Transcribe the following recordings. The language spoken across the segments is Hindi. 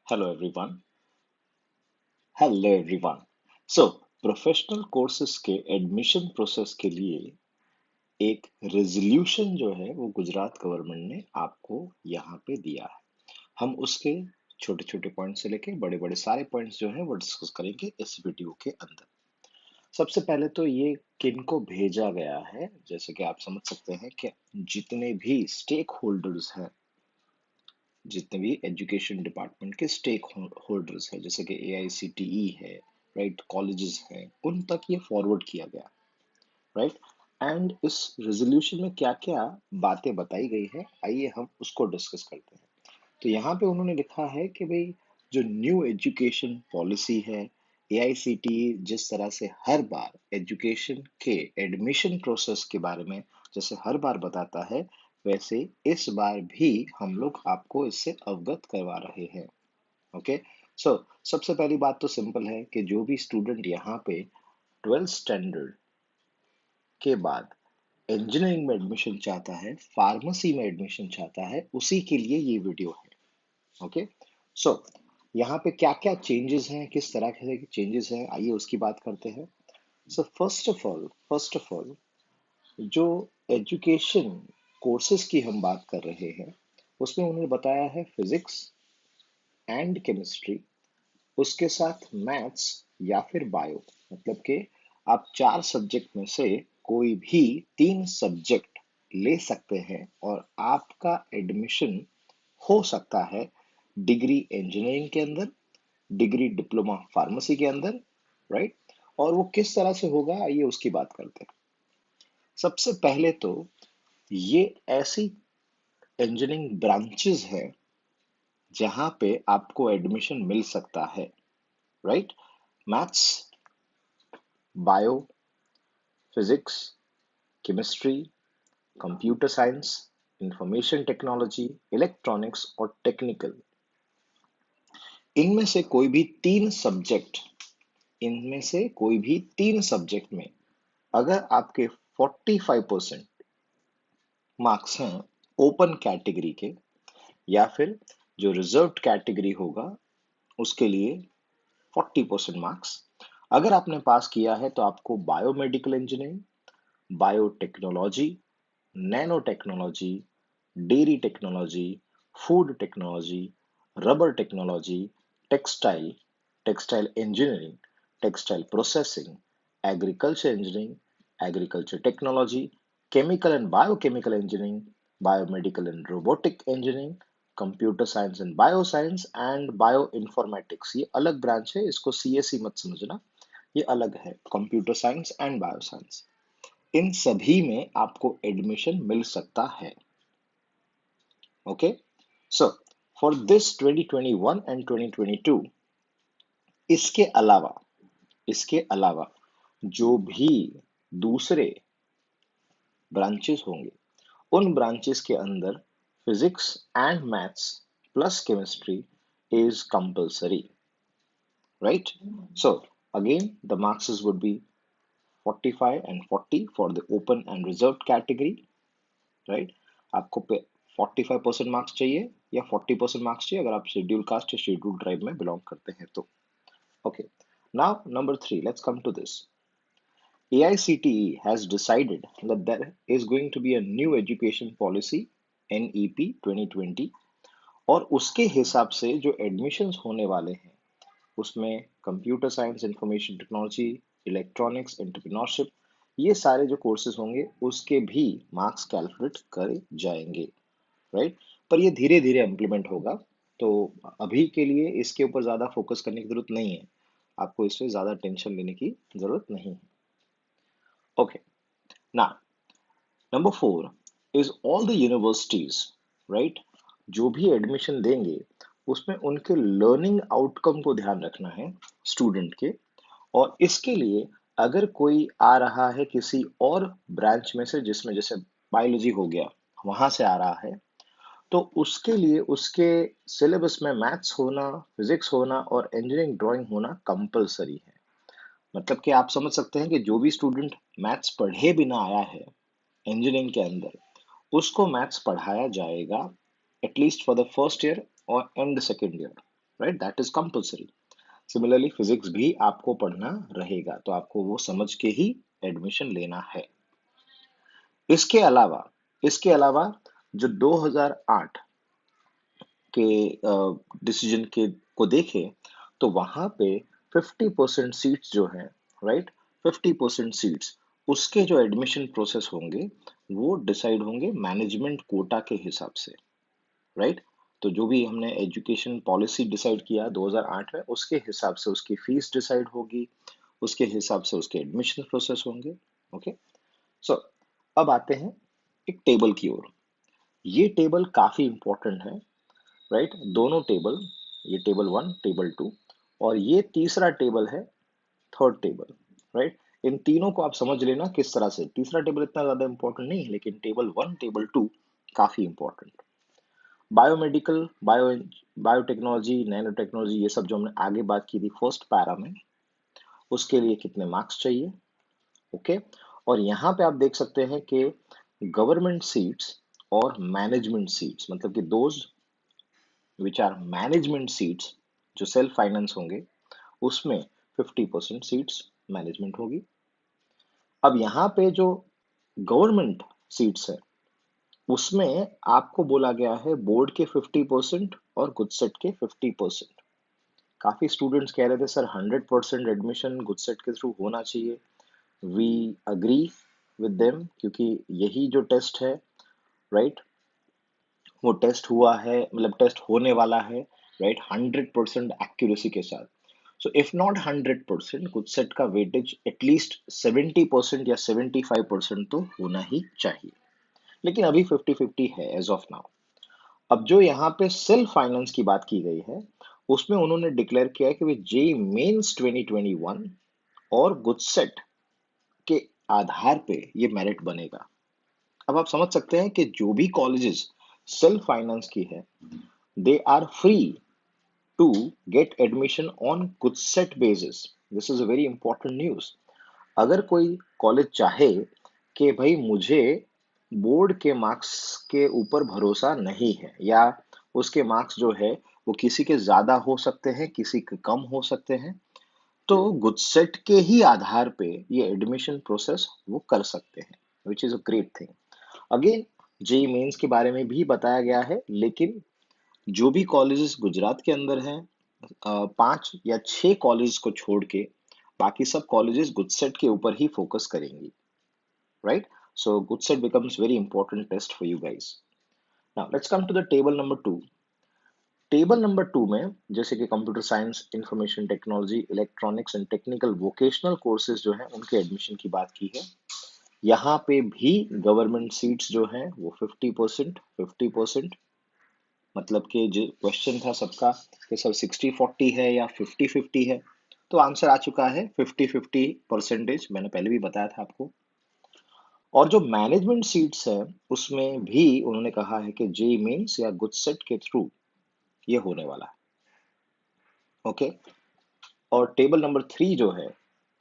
Hello everyone. Hello everyone. So, professional courses के एडमिशन प्रोसेस के लिए एक रेजोल्यूशन जो है वो गुजरात गवर्नमेंट ने आपको यहाँ पे दिया है। हम उसके छोटे छोटे पॉइंट से लेके बड़े बड़े सारे पॉइंट्स जो है वो डिस्कस करेंगे इस वीडियो के अंदर। सबसे पहले तो ये किनको भेजा गया है, जैसे कि आप समझ सकते हैं कि जितने भी स्टेक होल्डर्स हैं, जितने भी एजुकेशन डिपार्टमेंट के स्टेक होल्डर्स है, जैसे कि AICTE है, राइट, कॉलेजेस हैं, उन तक ये फॉरवर्ड किया गया, राइट। एंड इस रेजोल्यूशन में क्या क्या बातें बताई गई है, आइए हम उसको डिस्कस करते हैं। तो यहाँ पे उन्होंने लिखा है कि भाई, जो न्यू एजुकेशन पॉलिसी है, AICTE जिस तरह से हर बार एजुकेशन के एडमिशन प्रोसेस के बारे में जैसे हर बार बताता है, वैसे इस बार भी हम लोग आपको इससे अवगत करवा रहे हैं। ओके। सो सबसे पहली बात तो सिंपल है कि जो भी स्टूडेंट यहाँ पे 12th स्टैंडर्ड के बाद इंजीनियरिंग में एडमिशन चाहता है, फार्मेसी में एडमिशन चाहता है, उसी के लिए ये वीडियो है। ओके। सो यहाँ पे क्या क्या चेंजेस हैं, किस तरह के चेंजेस हैं, आइए उसकी बात करते हैं। सो फर्स्ट ऑफ ऑल जो एजुकेशन कोर्सेज की हम बात कर रहे हैं, उसमें उन्होंने बताया है फिजिक्स एंड केमिस्ट्री, उसके साथ मैथ्स या फिर बायो। मतलब कि आप चार सब्जेक्ट में से कोई भी तीन सब्जेक्ट ले सकते हैं और आपका एडमिशन हो सकता है डिग्री इंजीनियरिंग के अंदर, डिग्री डिप्लोमा फार्मेसी के अंदर, राइट। और वो किस तरह से होगा, आइए उसकी बात करते हैं। सबसे पहले तो ये ऐसी इंजीनियरिंग ब्रांचेस है जहां पे आपको एडमिशन मिल सकता है, right. Maths, bio, physics, chemistry, computer science, information technology, electronics और टेक्निकल, इनमें से कोई भी तीन सब्जेक्ट इनमें से कोई भी तीन सब्जेक्ट में अगर आपके 45% मार्क्स हैं ओपन कैटेगरी के, या फिर जो रिजर्व्ड कैटेगरी होगा उसके लिए 40% मार्क्स अगर आपने पास किया है, तो आपको biomedical engineering, biotechnology, nano technology, dairy technology, food technology, rubber technology, textile, textile engineering, textile processing, agriculture engineering, agriculture technology, chemical and biochemical engineering, biomedical and robotic engineering, computer science and bio science and bio informatics. ये अलग ब्रांच है, इसको CSE मत समझना, ये अलग है, computer science and bio science. इन सभी में आपको एडमिशन मिल सकता है। Okay. So for this 2021 and 2022, इसके अलावा इसके अलावा जो भी दूसरे ब्रांचेस होंगे, उन ब्रांचेस के अंदर physics and maths plus chemistry is compulsory, right. So again the marks would be 45 and 40 for the open and reserved category, right. आपको 45% मार्क्स चाहिए या 40% मार्क्स चाहिए अगर आप शेड्यूल कास्ट या शेड्यूल ट्राइब में बिलोंग करते हैं तो। Okay. Now number 3, let's come to this. AICTE has decided that there is going to be a new education policy, NEP 2020, और उसके हिसाब से जो एडमिशन्स होने वाले हैं उसमें computer science, information technology, electronics, entrepreneurship, ये सारे जो कोर्सेज होंगे उसके भी मार्क्स कैलकुलेट करे जाएंगे, राइट। पर ये धीरे धीरे इम्प्लीमेंट होगा, तो अभी के लिए इसके ऊपर ज़्यादा फोकस करने की जरूरत नहीं है, आपको इसमें ज़्यादा टेंशन लेने की जरूरत नहीं है। Okay. Now number 4 is all the universities, right, जो भी एडमिशन देंगे उसमें उनके लर्निंग आउटकम को ध्यान रखना है स्टूडेंट के। और इसके लिए अगर कोई आ रहा है किसी और ब्रांच में से, जिसमें जैसे बायोलॉजी हो गया, वहां से आ रहा है, तो उसके लिए उसके सिलेबस में मैथ्स होना, फिजिक्स होना और इंजीनियरिंग ड्राइंग होना कंपलसरी है। मतलब कि आप समझ सकते हैं कि जो भी स्टूडेंट मैथ्स पढ़े बिना आया है इंजीनियरिंग के अंदर, उसको मैथ्स पढ़ाया जाएगा at least for the first year और and second year, right, that is compulsory. Similarly physics भी आपको पढ़ना रहेगा, तो आपको वो समझ के ही एडमिशन लेना है। इसके अलावा इसके अलावा जो 2008 के डिसीजन के को देखें, तो वहां पे 50% सीट्स जो है, राइट, 50% सीट्स, उसके जो एडमिशन प्रोसेस होंगे वो डिसाइड होंगे मैनेजमेंट कोटा के हिसाब से, राइट। तो जो भी हमने एजुकेशन पॉलिसी डिसाइड किया 2008 में, उसके हिसाब से उसकी फीस डिसाइड होगी, उसके हिसाब से उसके एडमिशन प्रोसेस होंगे। ओके, सो अब आते हैं एक टेबल की ओर। ये टेबल काफी इंपॉर्टेंट है, राइट। दोनों टेबल, ये टेबल 1, टेबल 2, और ये तीसरा टेबल है, थर्ड टेबल, राइट। इन तीनों को आप समझ लेना किस तरह से। तीसरा टेबल इतना ज्यादा इंपॉर्टेंट नहीं है, लेकिन टेबल 1, टेबल 2 काफी important. Biomedical, biotechnology, nano technology, ये सब जो हमने आगे बात की थी फर्स्ट पैरा में, उसके लिए कितने मार्क्स चाहिए। ओके, और यहाँ पे आप देख सकते हैं कि गवर्नमेंट सीट्स और मैनेजमेंट सीट्स, मतलब कि those which are management seats, जो सेल्फ फाइनेंस होंगे, उसमें 50% सीट्स मैनेजमेंट होगी। अब यहाँ पे जो गवर्नमेंट सीट्स है, उसमें आपको बोला गया है बोर्ड के 50% और गुडसेट के 50%। काफी स्टूडेंट्स कह रहे थे सर 100% एडमिशन गुडसेट के थ्रू होना चाहिए। वी अग्री विद देम, क्योंकि यही जो टेस्ट है, राइट, वो टेस्ट हुआ है, मतलब टेस्ट होने वाला है, राइट, 100% एक्यूरेसी के साथ। सो इफ नॉट 100%, गुडसेट का वेटेज एटलीस्ट 70% या 75% तो होना ही चाहिए। लेकिन अभी 50-50 है एज ऑफ नाउ। अब जो यहाँ पे सेल्फ फाइनेंस की बात की गई है, उसमें उन्होंने डिक्लेयर किया है कि वे जेई मेंस 2021 और गुडसेट के आधार पे ये मेरिट बनेगा। अब आप समझ सकते हैं कि जो भी कॉलेजेस सेल्फ फाइनेंस की है, they are free to get admission on GUJCET basis. This is a very important news. अगर कोई कॉलेज चाहे कि भाई मुझे बोर्ड के मार्क्स के ऊपर भरोसा नहीं है, या उसके मार्क्स जो है वो किसी के ज्यादा हो सकते हैं, किसी के कम हो सकते हैं, तो गुडसेट के ही आधार पे ये एडमिशन प्रोसेस वो कर सकते हैं, which is a great thing. Again, JEE mains के बारे में भी बताया गया है, लेकिन जो भी कॉलेजेस गुजरात के अंदर हैं, 5 या 6 कॉलेज को छोड़ के बाकी सब कॉलेजेस गुडसेट के ऊपर ही फोकस करेंगी, right? So GoodSet becomes very important test for you guys. Now let's come to the table number 2. Table number 2 में जैसे कि computer science, information technology, electronics and technical vocational courses जो हैं उनके एडमिशन की बात की है। यहाँ पे भी गवर्नमेंट सीट्स जो हैं वो 50%, मतलब कि जो क्वेश्चन था सबका कि सब 60-40 है या 50-50 है, तो आंसर आ चुका है 50-50%। मैंने पहले भी बताया था आपको। और जो मैनेजमेंट सीट्स है, उसमें भी उन्होंने कहा है कि जेई मेंस या गुडसेट के थ्रू ये होने वाला है। ओके, और टेबल नंबर 3 जो है,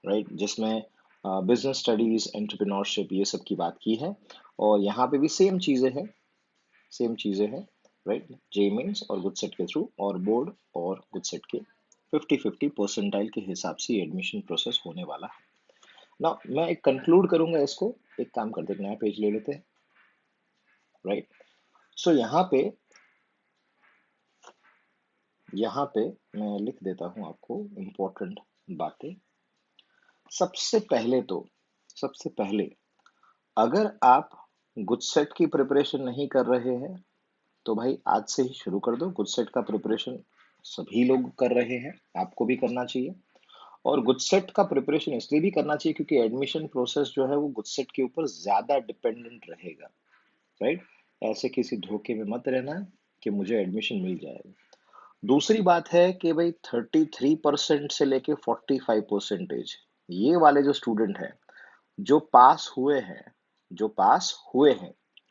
राइट, जिसमें बिजनेस स्टडीज, एंटरप्रेन्योरशिप, ये सब की बात की है, और यहाँ पे भी सेम चीजें हैं, राइट, जेई मेंस और गुडसेट के थ्रू, और बोर्ड और गुडसेट के 50-50 परसेंटाइल के हिसाब से एडमिशन प्रोसेस होने वाला है ना। मैं एक कंक्लूड करूंगा इसको। एक काम करते हैं, एक नया पेज ले लेते हैं, राइट। सो यहाँ पे मैं लिख देता हूँ आपको इम्पोर्टेंट बातें। सबसे पहले अगर आप गुडसेट की प्रिपरेशन नहीं कर रहे हैं, तो भाई आज से ही शुरू कर दो। गुडसेट का प्रिपरेशन सभी लोग कर रहे हैं, आपको भी करना चाहिए। और गुडसेट का प्रिपरेशन इसलिए भी करना चाहिए क्योंकि एडमिशन प्रोसेस जो है वो गुडसेट के ऊपर ज्यादा डिपेंडेंट रहेगा, राइट। ऐसे किसी धोखे में मत रहना कि मुझे एडमिशन मिल जाएगा। दूसरी बात है कि भाई 33% से लेके 45%, ये वाले जो स्टूडेंट हैं, जो पास हुए हैं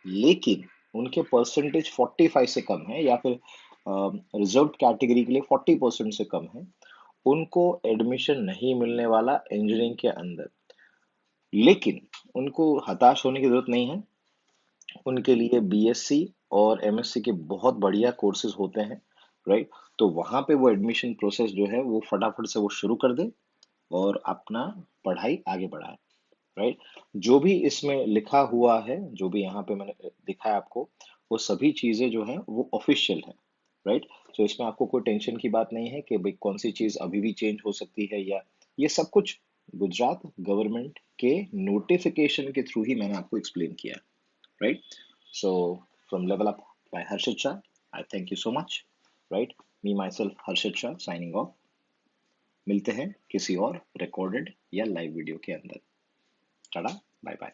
लेकिन उनके परसेंटेज 45 से कम है, या फिर रिजर्व कैटेगरी के लिए 40% से कम है, उनको एडमिशन नहीं मिलने वाला इंजीनियरिंग के अंदर। लेकिन उनको हताश होने की जरूरत नहीं है। उनके लिए बीएससी और एमएससी के बहुत बढ़िया कोर्सेज होते हैं, राइट। तो वहां पे वो एडमिशन प्रोसेस जो है वो फटाफट से वो शुरू कर दे और अपना पढ़ाई आगे बढ़ाए। राइट। जो भी इसमें लिखा हुआ है, जो भी यहाँ पे मैंने दिखाया आपको, वो सभी चीजें जो है वो ऑफिशियल है। राइट। तो इसमें आपको कोई टेंशन की बात नहीं है कि भाई कौन सी चीज अभी भी चेंज हो सकती है, या ये सब कुछ गुजरात गवर्नमेंट के नोटिफिकेशन के थ्रू ही मैंने आपको एक्सप्लेन किया। Right. So from level up by Harshit Shah, I thank you so much. Right. Me my self Harshit Shah signing off. मिलते हैं किसी और रिकॉर्डेड या लाइव वीडियो के अंदर। Tata, bye bye.